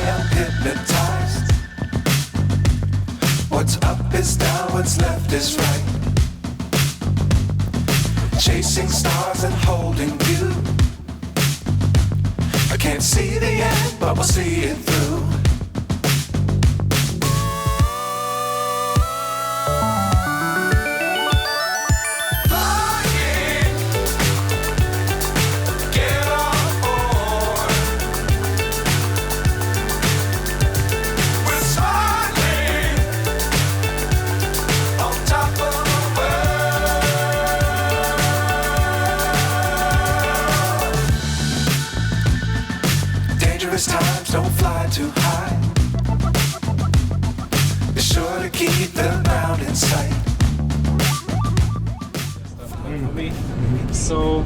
am hypnotized. What's up is down, what's left is right. Chasing stars and holding you. I can't see the end, but we'll see it through. Times don't fly too high. Be sure to keep the ground in sight. So,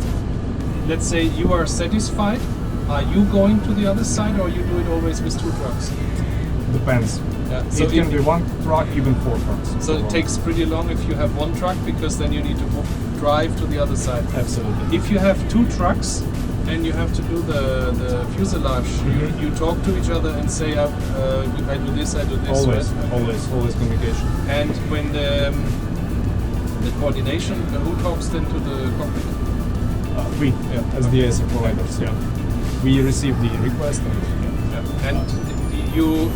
let's say you are satisfied. Are you going to the other side, or you do it always with 2 trucks? Depends. Yeah. So it can be 1 truck, even 4 trucks. So it takes pretty long if you have 1 truck, because then you need to drive to the other side. Absolutely. If you have 2 trucks and you have to do the fuselage, you talk to each other and say, I do this, I do this. Always communication. And when the coordination, who talks then to the cockpit? We, as de-icing providers, we receive the request and you,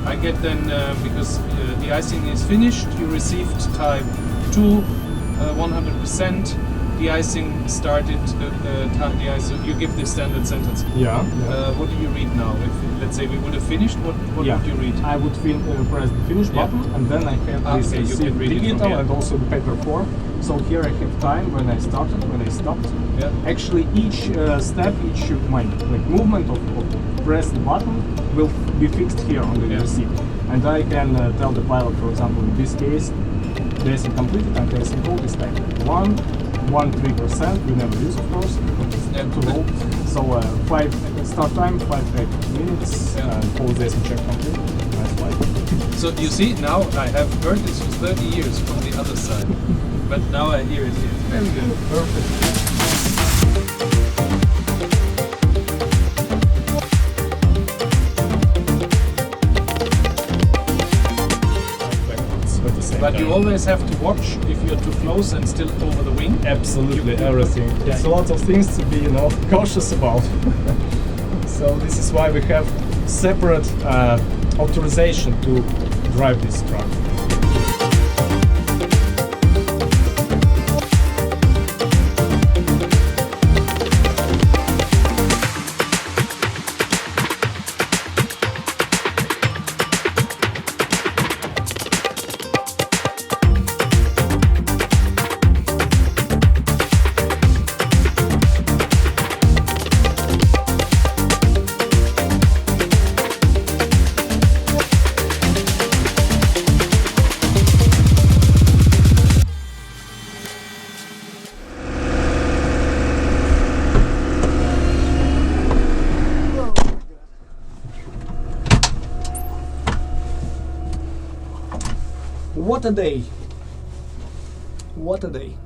I get then, because the icing is finished, you received type 2, 100%. De-icing started, de-icing, you give the standard sentence. What do you read now? If, let's say we would have finished, what would you read? I would press the finish button, and then I have this digital and also the paper form. So here I have time when I started, when I stopped. Actually, each step, each movement of press the button will be fixed here on the receipt. And I can tell the pilot, for example, in this case, de-icing completed and de-icing code is type 1.3%. We never use, of course, because it's too low. So 5 start time, 5 minutes, and full de-icing check complete. Nice flight. So you see, now I have heard this for 30 years from the other side, but now I hear it here. Very good. Perfect. But you always have to watch if you're too close and still over the wing. Absolutely, everything. It's a lot of things to be, cautious about. So this is why we have separate authorization to drive this truck. What a day! What a day!